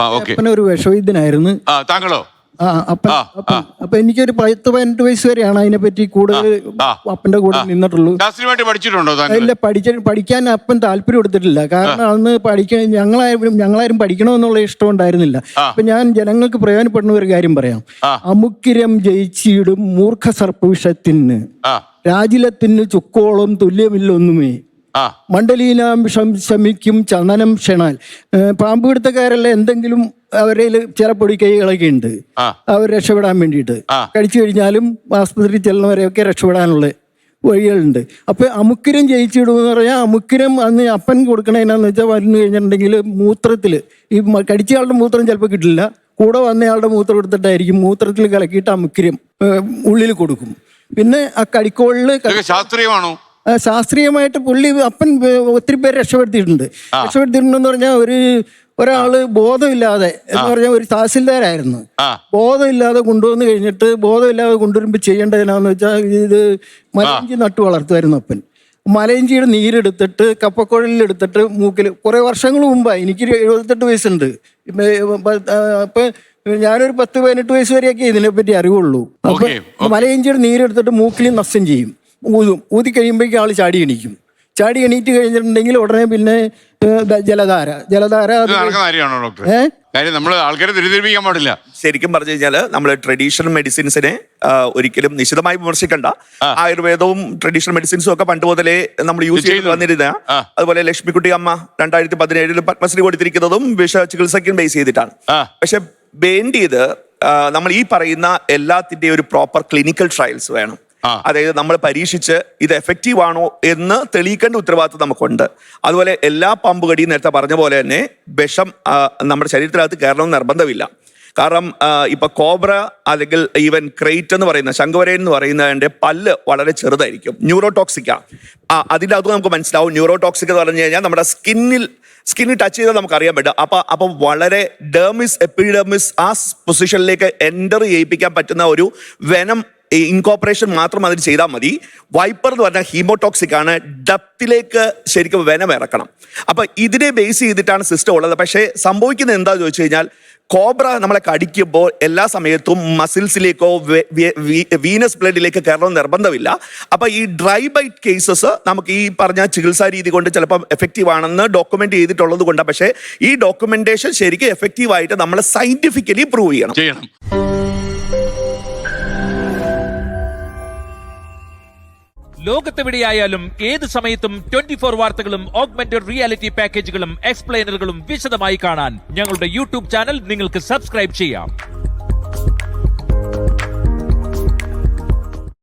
അപ്പൻ ഒരു വിഷവൈദ്യനായിരുന്നു. താങ്കളോ? അപ്പൊ എനിക്കൊരു 10-18 വയസ്സ് വരെയാണ് അതിനെപ്പറ്റി കൂടുതൽ അപ്പന്റെ കൂടെ നിന്നിട്ടുള്ളൂ. പഠിച്ചിട്ടുണ്ടോ? ഇല്ല, പഠിക്കാൻ അപ്പൻ താല്പര്യം എടുത്തിട്ടില്ല. കാരണം അന്ന് പഠിക്കാൻ ഞങ്ങളാരും പഠിക്കണമെന്നുള്ള ഇഷ്ടം ഉണ്ടായിരുന്നില്ല. അപ്പൊ ഞാൻ ജനങ്ങൾക്ക് പ്രയോജനപ്പെടുന്ന ഒരു കാര്യം പറയാം. അമുക്കിരം ജയിച്ചിടും മൂർഖ സർപ്പവിഷത്തിന്, രാജിലത്തിന് ചുക്കോളം തുല്യമില്ലൊന്നുമേ, മണ്ഡലീനാംശം ശമിക്കും ചന്ദനം ക്ഷണാൽ. പാമ്പ് പിടുത്തക്കാരെല്ലാം എന്തെങ്കിലും അവരിൽ ചില പൊടിക്കൈകളൊക്കെ ഉണ്ട് അവർ രക്ഷപ്പെടാൻ വേണ്ടിയിട്ട്. കഴിച്ചു കഴിഞ്ഞാലും ആസ്പത്രിയിൽ ചെല്ലുന്നവരെയൊക്കെ രക്ഷപ്പെടാനുള്ള വഴികളുണ്ട്. അപ്പൊ അമുക്കിരം ജയിച്ചിടുമെന്ന് പറഞ്ഞാൽ അമുക്കിരം അന്ന് അപ്പൻ കൊടുക്കണേനാന്ന് വെച്ചാൽ വന്നു കഴിഞ്ഞിട്ടുണ്ടെങ്കിൽ മൂത്രത്തിൽ ഈ കടിച്ചയാളുടെ മൂത്രം ചിലപ്പോൾ കിട്ടില്ല, കൂടെ വന്നയാളുടെ മൂത്രം എടുത്തിട്ടായിരിക്കും മൂത്രത്തിൽ കലക്കിയിട്ട് അമുക്കിരം ഉള്ളിൽ കൊടുക്കും. പിന്നെ ആ കടിക്കോളിൽ ശാസ്ത്രീയമാണോ? ശാസ്ത്രീയമായിട്ട് പുള്ളി അപ്പൻ ഒത്തിരി പേര് രക്ഷപ്പെടുത്തിയിട്ടുണ്ടെന്ന് പറഞ്ഞാൽ ഒരാള് ബോധമില്ലാതെ എന്ന് പറഞ്ഞാൽ ഒരു തഹസിൽദാരായിരുന്നു. ബോധമില്ലാതെ കൊണ്ടുവരുമ്പോൾ ചെയ്യേണ്ടതിനാന്ന് വെച്ചാൽ ഇത് മലയിഞ്ചി നട്ടു വളർത്തുമായിരുന്നു അപ്പൻ. മലയിഞ്ചിയുടെ നീരെടുത്തിട്ട് കപ്പക്കുഴലിലെടുത്തിട്ട് മൂക്കിൽ കുറെ വർഷങ്ങൾ മുമ്പാണ്. എനിക്ക് 78 വയസ്സുണ്ട്. അപ്പൊ ഞാനൊരു 10-18 വയസ്സ് വരെയൊക്കെ ഇതിനെപ്പറ്റി അറിവുള്ളൂ. അപ്പൊ മലയിഞ്ചിയുടെ നീരെടുത്തിട്ട് മൂക്കിൽ നസ്യം ചെയ്യും, ഊതി കഴിയുമ്പോഴേക്കും ആള് ചാടി എണീറ്റ് കഴിഞ്ഞിട്ടുണ്ടെങ്കിൽ ഉടനെ പിന്നെ ജലധാര ആൾക്കാരെ തെറ്റിദ്ധരിപ്പിക്കാൻ പാടില്ല. ശരിക്കും പറഞ്ഞു കഴിഞ്ഞാൽ നമ്മൾ ട്രഡീഷണൽ മെഡിസിൻസിനെ ഒരിക്കലും നിശിതമായി വിമർശിക്കണ്ട. ആയുർവേദവും ട്രഡീഷണൽ മെഡിസിൻസും ഒക്കെ പണ്ട് മുതലേ നമ്മൾ യൂസ് ചെയ്ത് വന്നിരുന്ന. അതുപോലെ ലക്ഷ്മിക്കുട്ടി അമ്മ 2017 പത്മശ്രീ കൊടുത്തിരിക്കുന്നതും വിഷ ചികിത്സയ്ക്കും ബേസ് ചെയ്തിട്ടാണ്. പക്ഷെ വേണ്ടിയത് നമ്മൾ ഈ പറയുന്ന എല്ലാത്തിന്റെ ഒരു പ്രോപ്പർ ക്ലിനിക്കൽ ട്രയൽസ് വേണം. അതായത് നമ്മൾ പരീക്ഷിച്ച് ഇത് എഫക്റ്റീവ് ആണോ എന്ന് തെളിയിക്കേണ്ട ഉത്തരവാദിത്വം നമുക്കുണ്ട്. അതുപോലെ എല്ലാ പാമ്പ് കടിയും നേരത്തെ പറഞ്ഞ പോലെ തന്നെ വിഷം നമ്മുടെ ശരീരത്തിനകത്ത് കയറണമെന്ന് നിർബന്ധമില്ല. കാരണം ഇപ്പൊ കോബ്ര അല്ലെങ്കിൽ ഈവൻ ക്രൈറ്റ് എന്ന് പറയുന്ന ശംഖുവരയൻ എന്ന് പറയുന്നതിന്റെ പല്ല് വളരെ ചെറുതായിരിക്കും, ന്യൂറോടോക്സിക്കാ. അതിൻ്റെ അകത്ത് നമുക്ക് മനസ്സിലാവും. ന്യൂറോടോക്സിക് എന്ന് പറഞ്ഞു കഴിഞ്ഞാൽ നമ്മുടെ സ്കിന്നിൽ ടച്ച് ചെയ്താൽ നമുക്ക് അറിയാൻ പറ്റും. അപ്പൊ വളരെ ഡെർമിസ് എപ്പിഡെർമിസ് ആ പൊസിഷനിലേക്ക് എൻ്റർ ചെയ്യിപ്പിക്കാൻ പറ്റുന്ന ഒരു വെനം ഇൻകോപ്പറേഷൻ മാത്രം അതിന് ചെയ്താൽ മതി. വൈപ്പർ എന്ന് പറഞ്ഞാൽ ഹീമോടോക്സിക് ആണ്, ഡെപ്തിലേക്ക് ശരിക്കും വെനം ഇറക്കണം. അപ്പൊ ഇതിനെ ബേസ് ചെയ്തിട്ടാണ് സിസ്റ്റം ഉള്ളത്. പക്ഷേ സംഭവിക്കുന്നത് എന്താ ചോദിച്ചു കഴിഞ്ഞാൽ കോബ്ര നമ്മളെ കടിക്കുമ്പോൾ എല്ലാ സമയത്തും മസിൽസിലേക്കോ വീനസ് ബ്ലഡിലേക്ക് കയറണമെന്ന് നിർബന്ധമില്ല. അപ്പൊ ഈ ഡ്രൈ ബൈറ്റ് കേസസ് നമുക്ക് ഈ പറഞ്ഞ ചികിത്സാ രീതി കൊണ്ട് ചിലപ്പോൾ എഫക്റ്റീവ് ആണെന്ന് ഡോക്യുമെന്റ് ചെയ്തിട്ടുള്ളത് കൊണ്ടാണ്. പക്ഷേ ഈ ഡോക്യുമെന്റേഷൻ ശരിക്കും എഫക്റ്റീവ് ആയിട്ട് നമ്മൾ സയന്റിഫിക്കലി പ്രൂവ് ചെയ്യണം. ലോകത്തെവിടെയായാലും ഏത് സമയത്തും 24 വാർത്തകളും ഓഗ്മെന്റഡ് റിയാലിറ്റി പാക്കേജുകളും എക്സ്പ്ലെയിനറുകളും വിശദമായി കാണാൻ ഞങ്ങളുടെ യൂട്യൂബ് ചാനൽ നിങ്ങൾക്ക് സബ്സ്ക്രൈബ് ചെയ്യാം.